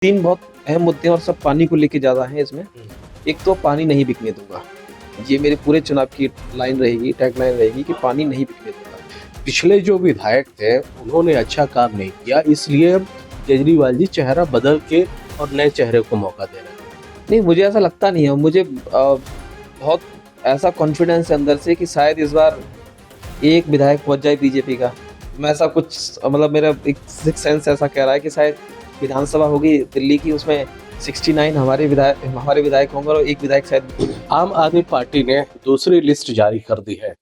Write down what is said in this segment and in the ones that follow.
3 बहुत अहम मुद्दे हैं और सब पानी को लेके ज़्यादा हैं इसमें। हुँ। एक तो पानी नहीं बिकने दूँगा। ये मेरे पूरे चुनाव की लाइन रहेगी, टैगलाइन रहेगी कि पानी नहीं बिकने दूँगा। पिछले जो विधायक थे, उन्होंने अच्छा काम नहीं किया, इसलिए अब केजरीवाल जी चेहरा बदल के और नए चेहरे को मौका दे रहे हैं। नहीं, मुझे ऐसा लगता नहीं है। मुझे बहुत ऐसा कॉन्फिडेंस है अंदर से कि शायद इस बार एक विधायक पहुँच जाए बीजेपी का। मैं ऐसा कुछ मतलब मेरा एक सिक्स्थ सेंस ऐसा कह रहा है कि शायद विधानसभा होगी दिल्ली की, उसमें 69 हमारे विधायक होंगे और एक विधायक शायद। आम आदमी पार्टी ने दूसरी लिस्ट जारी कर दी है।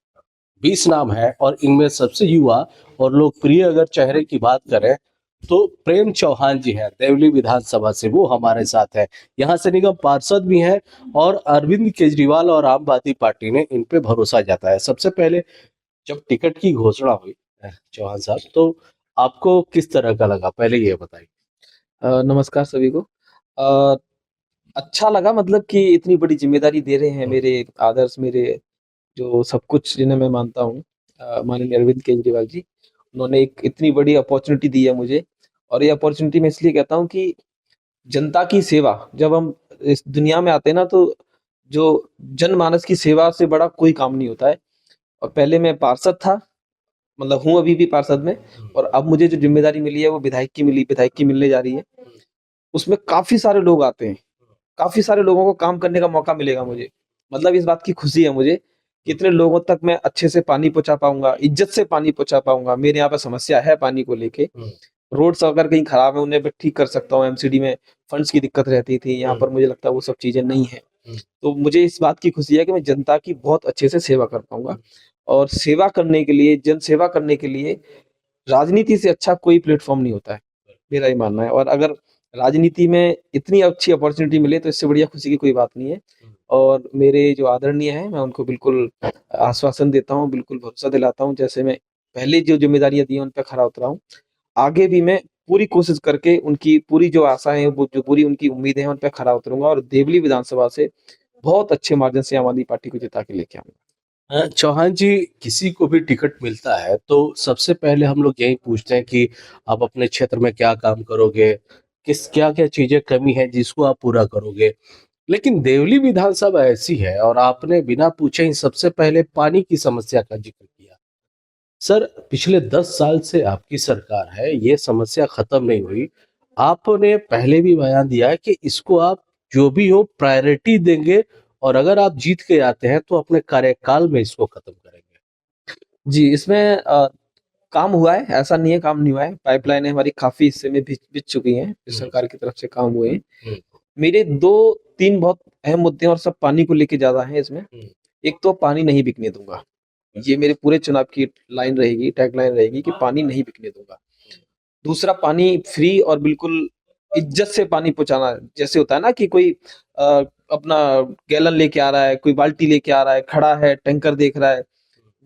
20 नाम है और इनमें सबसे युवा और लोकप्रिय अगर चेहरे की बात करें तो प्रेम चौहान जी हैं, देवली विधानसभा से, वो हमारे साथ हैं। यहाँ से निगम पार्षद भी हैं और अरविंद केजरीवाल और आम आदमी पार्टी ने इन पे भरोसा जताया है। सबसे पहले जब टिकट की घोषणा हुई चौहान साहब, तो आपको किस तरह का लगा, पहले ये बताइए। नमस्कार सभी को। अ, अच्छा लगा, मतलब कि इतनी बड़ी ज़िम्मेदारी दे रहे हैं मेरे आदर्श, मेरे जो सब कुछ जिन्हें मैं मानता हूँ, माननीय अरविंद केजरीवाल जी। उन्होंने एक इतनी बड़ी अपॉर्च्युनिटी दी है मुझे, और ये अपॉर्च्युनिटी मैं इसलिए कहता हूँ कि जनता की सेवा, जब हम इस दुनिया में आते हैं ना, तो जो जनमानस की सेवा से बड़ा कोई काम नहीं होता है। और पहले मैं पार्षद था, मतलब हूँ अभी भी पार्षद में, और अब मुझे जो ज़िम्मेदारी मिली है वो विधायक की मिलने जा रही है। उसमें काफ़ी सारे लोग आते हैं, काफ़ी सारे लोगों को काम करने का मौका मिलेगा मुझे। मतलब इस बात की खुशी है मुझे कि इतने लोगों तक मैं अच्छे से पानी पहुँचा पाऊँगा, इज़्ज़त से पानी पहुँचा पाऊँगा। मेरे यहाँ पे समस्या है पानी को लेके। रोड्स अगर कहीं खराब है, उन्हें मैं ठीक कर सकता हूँ। एमसीडी में फंड्स की दिक्कत रहती थी, यहाँ पर मुझे लगता है वो सब चीज़ें नहीं हैं। तो मुझे इस बात की खुशी है कि मैं जनता की बहुत अच्छे से सेवा कर पाऊँगा, और सेवा करने के लिए, जन सेवा करने के लिए राजनीति से अच्छा कोई प्लेटफ़ॉर्म नहीं होता है, मेरा ये मानना है। और अगर राजनीति में इतनी अच्छी अपॉर्च्युनिटी मिले तो इससे बढ़िया खुशी की कोई बात नहीं है। और मेरे जो आदरणीय हैं, मैं उनको बिल्कुल आश्वासन देता हूँ, बिल्कुल भरोसा दिलाता हूँ, जैसे मैं पहले जो ज़िम्मेदारियाँ दी हैं उन पे खरा उतरा हूँ। आगे भी मैं पूरी कोशिश करके उनकी पूरी जो आशाएँ हैं, वो जो पूरी उनकी उम्मीदें हैं, उन पे खरा उतरूँगा और देवली विधानसभा से बहुत अच्छे मार्जिन से आम आदमी पार्टी को जिता के लेके आऊँगा। चौहान जी, किसी को भी टिकट मिलता है तो सबसे पहले हम लोग यही पूछते हैं कि आप अपने क्षेत्र में क्या काम करोगे, किस क्या क्या चीजें कमी है जिसको आप पूरा करोगे। लेकिन देवली विधानसभा ऐसी है और आपने बिना पूछे ही सबसे पहले पानी की समस्या का जिक्र किया। सर, पिछले 10 साल से आपकी सरकार है, ये समस्या खत्म नहीं हुई। आपने पहले भी बयान दिया है कि इसको आप जो भी हो प्रायोरिटी देंगे और अगर आप जीत के आते हैं तो अपने कार्यकाल में इसको खत्म करेंगे। जी, इसमें काम हुआ है, ऐसा नहीं है काम नहीं हुआ है। पाइपलाइनें हमारी काफ़ी हिस्से में बिछ चुकी हैं, इस सरकार की तरफ से काम हुए हैं। हुँ, मेरे 2-3 बहुत अहम मुद्दे हैं और सब पानी को लेके ज़्यादा हैं इसमें। हुँ, एक तो पानी नहीं बिकने दूँगा। ये मेरे पूरे चुनाव की लाइन रहेगी, टैगलाइन रहेगी कि पानी नहीं बिकने दूँगा। दूसरा, पानी फ्री और बिल्कुल इज़्ज़त से पानी पहुँचाना। जैसे होता है ना कि कोई अ, अपना गैलन लेके आ रहा है, कोई बाल्टी लेके आ रहा है, खड़ा है, टैंकर देख रहा है।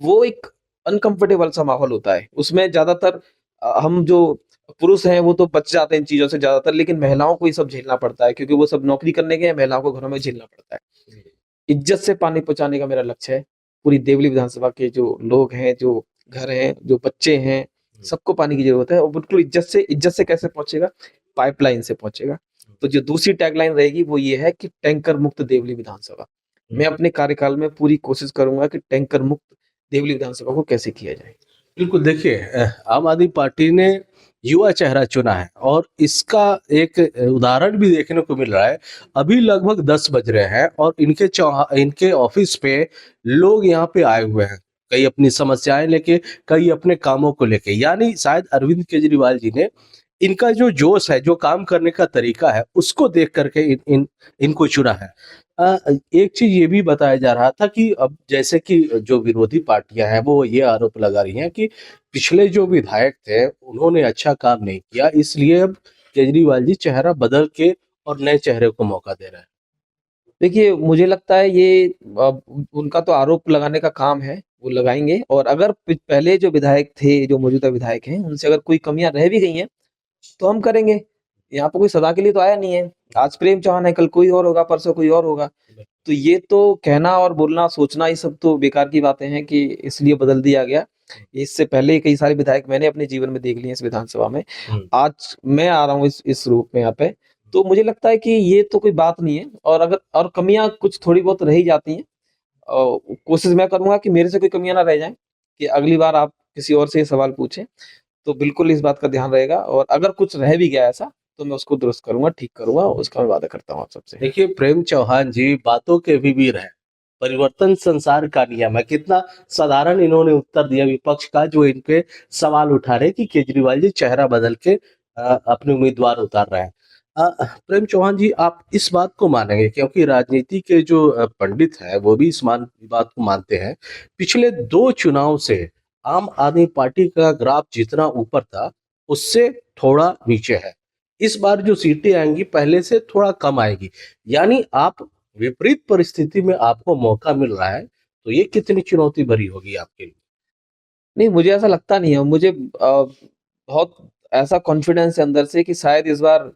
वो एक अनकम्फर्टेबल सा माहौल होता है। उसमें ज़्यादातर हम जो पुरुष हैं वो तो बच जाते हैं इन चीज़ों से ज़्यादातर, लेकिन महिलाओं को ये सब झेलना पड़ता है क्योंकि वो सब नौकरी करने गए हैं, महिलाओं को घरों में झेलना पड़ता है। इज़्ज़त से पानी पहुँचाने का मेरा लक्ष्य है। पूरी देवली विधानसभा के जो लोग हैं, जो घर हैं, जो बच्चे हैं, सबको पानी की ज़रूरत है, और बिल्कुल इज़्ज़त से कैसे पहुँचेगा? पाइपलाइन से पहुँचेगा। तो जो दूसरी टैगलाइन रहेगी वो ये है कि टैंकर मुक्त देवली विधानसभा। मैं अपने कार्यकाल में पूरी कोशिश करूँगा कि टैंकर मुक्त देवली विधानसभा को कैसे किया जाए। बिल्कुल देखिए, आम आदमी पार्टी ने युवा चेहरा चुना है और इसका एक उदाहरण भी देखने को मिल रहा है। अभी लगभग 10 बज रहे हैं और इनके ऑफिस पे लोग यहाँ पे आए हुए हैं। कई अपनी समस्याएं लेके, कई अपने कामों को लेके। यानी शायद अरविंद केजरीवाल जी ने इनका जो जोश है, जो काम करने का तरीका है, उसको देख करके इनको चुना है। एक चीज ये भी बताया जा रहा था कि अब जैसे कि जो विरोधी पार्टियां हैं वो ये आरोप लगा रही हैं कि पिछले जो विधायक थे उन्होंने अच्छा काम नहीं किया, इसलिए अब केजरीवाल जी चेहरा बदल के और नए चेहरे को मौका दे रहे हैं। देखिए, मुझे लगता है ये उनका तो आरोप लगाने का काम है, वो लगाएँगे, और अगर पहले जो विधायक थे, जो मौजूदा विधायक हैं, उनसे अगर कोई कमियाँ रह भी गई हैं, तो हम करेंगे। यहाँ पे कोई सदा के लिए तो आया नहीं है। आज प्रेम चौहान है, कल कोई और होगा, परसों कोई और होगा। तो ये तो कहना और बोलना, सोचना, ये सब तो बेकार की बातें हैं कि इसलिए बदल दिया गया। इससे पहले कई सारे विधायक मैंने अपने जीवन में देख लिए हैं इस विधानसभा में। हम्म, आज मैं आ रहा हूँ इस रूप में यहाँ पे, तो मुझे लगता है कि ये तो कोई बात नहीं है, और अगर और कमियाँ कुछ थोड़ी बहुत रह ही जाती हैं, कोशिश मैं करूँगा कि मेरे से कोई कमियाँ ना रह जाएँ, कि अगली बार आप किसी और से ये सवाल पूछें, तो बिल्कुल इस बात का ध्यान रहेगा, और अगर कुछ रह भी गया ऐसा, तो मैं उसको दुरुस्त करूँगा, ठीक करूँगा, उसका मैं वादा करता हूँ आप सबसे। देखिए प्रेम चौहान जी बातों के भी वीर हैं, परिवर्तन संसार का नियम है। कितना साधारण इन्होंने उत्तर दिया विपक्ष का जो इन पे सवाल उठा रहे कि केजरीवाल जी चेहरा बदल के अपने उम्मीदवार उतार रहे हैं। प्रेम चौहान जी आप इस बात को मानेंगे क्योंकि राजनीति के जो पंडित हैं वो भी इस बात को मानते हैं। पिछले 2 चुनाव से आम आदमी पार्टी का ग्राफ जितना ऊपर था उससे थोड़ा नीचे है। इस बार जो सीटें आएंगी पहले से थोड़ा कम आएगी, यानी आप विपरीत परिस्थिति में आपको मौका मिल रहा है, तो ये कितनी चुनौती भरी होगी आपके लिए? नहीं, मुझे ऐसा लगता नहीं है, मुझे बहुत ऐसा कॉन्फिडेंस है अंदर से कि शायद इस बार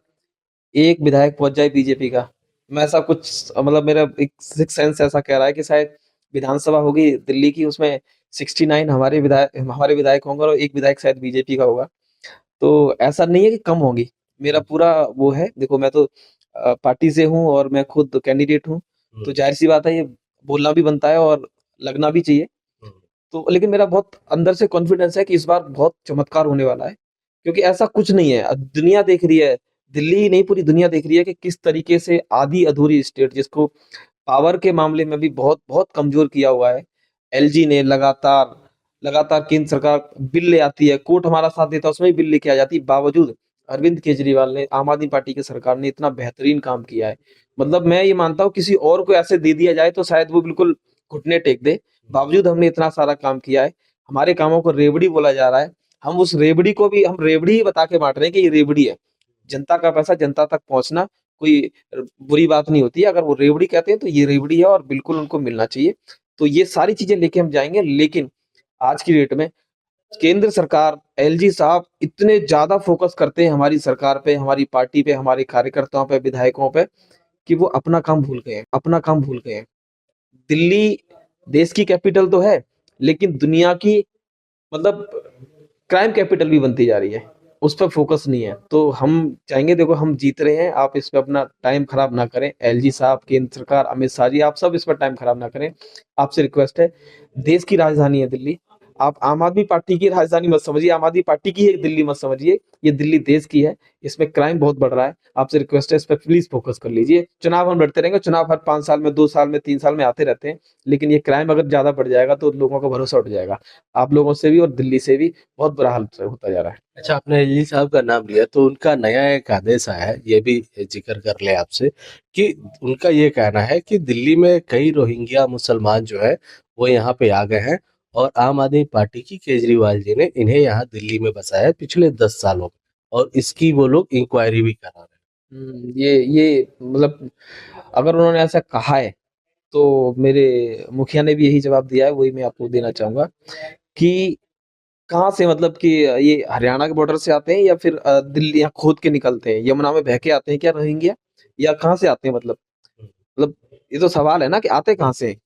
एक विधायक पहुँच जाए बीजेपी का। मैं ऐसा कुछ मतलब मेरा एक सिक्स्थ सेंस ऐसा कह रहा है कि शायद विधानसभा होगी दिल्ली की, उसमें 69 हमारे विधायक होंगे और एक विधायक शायद बीजेपी का होगा। तो ऐसा नहीं है कि कम होंगी, मेरा हुँ, पूरा वो है, देखो मैं तो पार्टी से हूँ और मैं खुद कैंडिडेट हूँ, हुँ, तो ज़ाहिर-सी बात है ये बोलना भी बनता है और लगना भी चाहिए। हुँ, तो लेकिन मेरा बहुत अंदर से कॉन्फिडेंस है कि इस बार बहुत चमत्कार होने वाला है, क्योंकि ऐसा कुछ नहीं है। दुनिया देख रही है, दिल्ली ही नहीं पूरी दुनिया देख रही है कि किस तरीके से आधी-अधूरी स्टेट जिसको पावर के मामले में भी बहुत कमज़ोर किया हुआ है। एलजी ने लगातार लगातार केंद्र सरकार बिल ले आती है, कोर्ट हमारा साथ देता है, उसमें भी बिल लेके आ जाती है, बावजूद अरविंद केजरीवाल ने, आम आदमी पार्टी की सरकार ने इतना बेहतरीन काम किया है। मतलब मैं ये मानता हूँ किसी और को ऐसे दे दिया जाए तो शायद वो बिल्कुल घुटने टेक दे। बावजूद हमने इतना सारा काम किया है, हमारे कामों को रेवड़ी बोला जा रहा है। हम उस रेवड़ी को भी हम रेवड़ी ही बता के बाँट रहे हैं कि ये रेवड़ी है। जनता का पैसा जनता तक पहुँचना कोई बुरी बात नहीं होती है। अगर वो रेवड़ी कहते हैं तो ये रेवड़ी है और बिल्कुल उनको मिलना चाहिए। तो ये सारी चीज़ें लेके हम जाएँगे, लेकिन आज की डेट में केंद्र सरकार, एलजी साहब इतने ज़्यादा फ़ोकस करते हैं हमारी सरकार पे, हमारी पार्टी पे, हमारे कार्यकर्ताओं पे, विधायकों पे, कि वो अपना काम भूल गए हैं, अपना काम भूल गए हैं। दिल्ली देश की कैपिटल तो है, लेकिन दुनिया की मतलब क्राइम कैपिटल भी बनती जा रही है, उस पे फ़ोकस नहीं है। तो हम चाहेंगे, देखो हम जीत रहे हैं, आप इस पे अपना टाइम खराब ना करें। एलजी साहब, केंद्र सरकार, अमित शाह जी, आप सब इस पर टाइम खराब ना करें। आपसे रिक्वेस्ट है, देश की राजधानी है दिल्ली, आप आम आदमी पार्टी की राजधानी मत समझिए, आम आदमी पार्टी की ही दिल्ली मत समझिए, ये दिल्ली देश की है, इसमें क्राइम बहुत बढ़ रहा है। आपसे रिक्वेस्ट है, इस पे प्लीज़ फ़ोकस कर लीजिए। चुनाव हम लड़ते रहेंगे, चुनाव हर 5 साल में, 2 साल में, 3 साल में आते रहते हैं, लेकिन ये क्राइम अगर ज़्यादा बढ़ जाएगा तो लोगों का भरोसा उठ जाएगा। आप लोगों से भी और दिल्ली से भी बहुत बुरा हाल होता जा रहा है। अच्छा आपने एलजी साहब का नाम लिया तो उनका नया एक आदेश आया है, ये भी ज़िक्र कर लें आपसे कि उनका ये कहना है कि दिल्ली में कई रोहिंग्या मुसलमान जो है वो यहाँ पे आ गए हैं और आम आदमी पार्टी की केजरीवाल जी ने इन्हें यहाँ दिल्ली में बसाया है पिछले 10 सालों में और इसकी वो लोग इंक्वायरी भी करा रहे ये मतलब अगर उन्होंने ऐसा कहा है, तो मेरे मुखिया ने भी यही जवाब दिया है, वही मैं आपको देना चाहूँगा कि कहाँ से, मतलब कि ये हरियाणा के बॉर्डर से आते हैं या फिर दिल्ली यहाँ खोद के निकलते हैं, यमुना में बह के आते हैं क्या रोहिंग्या? या कहाँ से आते हैं मतलब? हैं। मतलब ये तो सवाल है ना कि आते कहाँ से हैं?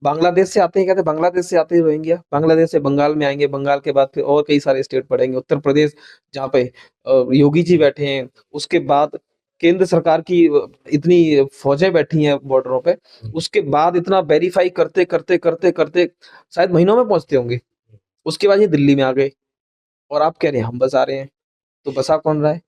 बांग्लादेश से आते हैं, कहते हैं बांग्लादेश से आते हैं रोहिंग्या, बांग्लादेश से बंगाल में आएँगे, बंगाल के बाद फिर और कई सारे स्टेट पड़ेंगे, उत्तर प्रदेश जहाँ पे योगी जी बैठे हैं, उसके बाद केंद्र सरकार की इतनी फ़ौजें बैठी हैं बॉर्डरों पे, उसके बाद इतना वेरीफ़ाई करते शायद महीनों में पहुँचते होंगे। उसके बाद ये दिल्ली में आ गए और आप कह रहे हैं हम बसा रहे हैं, तो बसा कौन रहा है?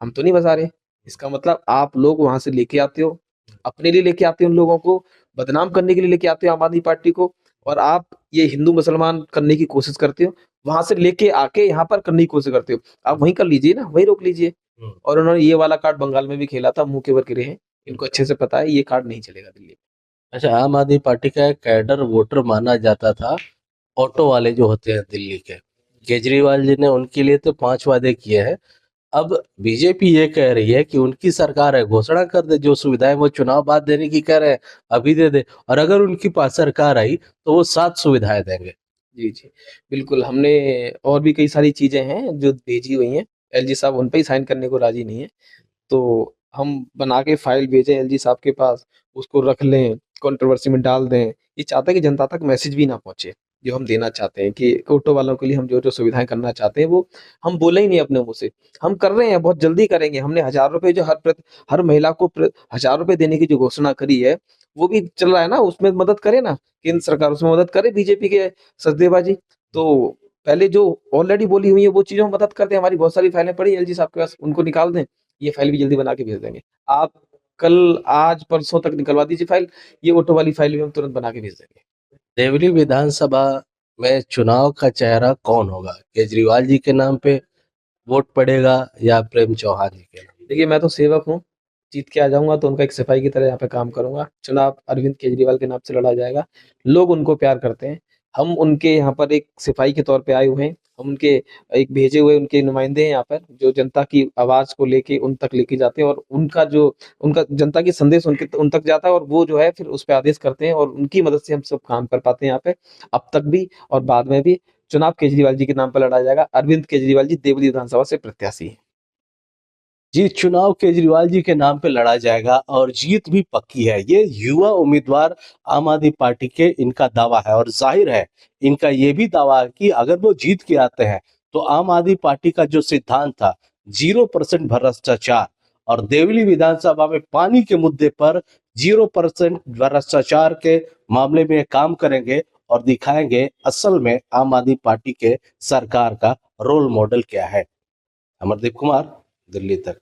हम तो नहीं बसा रहे। इसका मतलब आप लोग वहाँ से लेके आते हो, अपने लिए लेके आते हो उन लोगों को, बदनाम करने के लिए लेके आते हो आम आदमी पार्टी को, और आप ये हिंदू-मुसलमान करने की कोशिश करते हो, वहाँ से लेके आके यहाँ पर करने की कोशिश करते हो। आप वहीं कर लीजिए ना, वहीं रोक लीजिए। और उन्होंने ये वाला कार्ड बंगाल में भी खेला था, मुँह के बल गिरे हैं। इनको अच्छे से पता है ये कार्ड नहीं चलेगा दिल्ली में। अच्छा आम आदमी पार्टी का एक कैडर वोटर माना जाता था ऑटो वाले जो होते हैं दिल्ली के। केजरीवाल जी ने उनके लिए तो 5 वादे किए हैं। अब बीजेपी ये कह रही है कि उनकी सरकार है, घोषणा कर दे जो सुविधाएं वो चुनाव बाद देने की कह रहे हैं, अभी दे दे और अगर उनकी पास सरकार आई तो वो 7 सुविधाएं देंगे। जी, जी। बिल्कुल, हमने और भी कई सारी चीज़ें हैं जो भेजी हुई हैं। एलजी साहब उन पे ही साइन करने को राज़ी नहीं हैं। तो हम बना के फाइल भेजें एलजी साहब के पास, उसको रख लें, कंट्रोवर्सी में डाल दें। ये चाहते हैं कि जनता तक मैसेज भी ना पहुँचे। जो हम देना चाहते हैं कि ऑटो वालों के लिए हम जो-जो सुविधाएँ करना चाहते हैं, वो हम बोले ही नहीं अपने मुँह से। हम कर रहे हैं, बहुत जल्दी करेंगे। हमने ₹1000 जो हर महिला को ₹1000 देने की जो घोषणा करी है, वो भी चल रहा है ना, उसमें मदद करे ना, केंद्र सरकार उसमें मदद करे बीजेपी के सचदेवा जी। तो पहले जो ऑलरेडी बोली हुई है, वो चीज़ों में मदद कर दें। हमारी बहुत सारी फाइलें पड़ी हैं एलजी साहब के पास, उनको निकाल दें। ये फाइल भी जल्दी बना के भेज देंगे। आप कल, आज, परसों तक निकलवा दीजिए फाइल, ये ऑटो वाली फाइल भी हम तुरंत बना के भेज देंगे। देवली विधानसभा में चुनाव का चेहरा कौन होगा? केजरीवाल जी के नाम पे वोट पड़ेगा या प्रेम चौहान जी के नाम? देखिए, मैं तो सेवक हूँ, जीत के आ जाऊँगा तो उनका एक सिपाही की तरह यहाँ पे काम करूँगा। चुनाव अरविंद केजरीवाल के नाम से लड़ा जाएगा। लोग उनको प्यार करते हैं। हम उनके यहाँ पर एक सिपाही के तौर पे आए हुए हैं। हम उनके एक भेजे हुए उनके नुमाइंदे हैं यहाँ पर, जो जनता की आवाज़ को लेके उन तक लेके जाते हैं और उनका जनता की संदेश उन तक जाता है और वो जो है फिर उस पे आदेश करते हैं और उनकी मदद से हम सब काम कर पाते हैं यहाँ पे। अब तक भी और बाद में भी चुनाव केजरीवाल जी के नाम पे लड़ा जाएगा। अरविंद केजरीवाल जी देवली विधानसभा से प्रत्याशी हैं। जी, चुनाव केजरीवाल जी के नाम पे लड़ा जाएगा और जीत भी पक्की है। ये युवा उम्मीदवार आम आदमी पार्टी के इनका दावा है और जाहिर है इनका ये भी दावा है कि अगर वो जीत के आते हैं तो आम आदमी पार्टी का जो सिद्धांत था 0% भ्रष्टाचार और देवली विधानसभा में पानी के मुद्दे पर 0% भ्रष्टाचार के मामले में काम करेंगे और दिखाएंगे असल में आम आदमी पार्टी के सरकार का रोल मॉडल क्या है। अमरदीप कुमार, दिल्ली तक।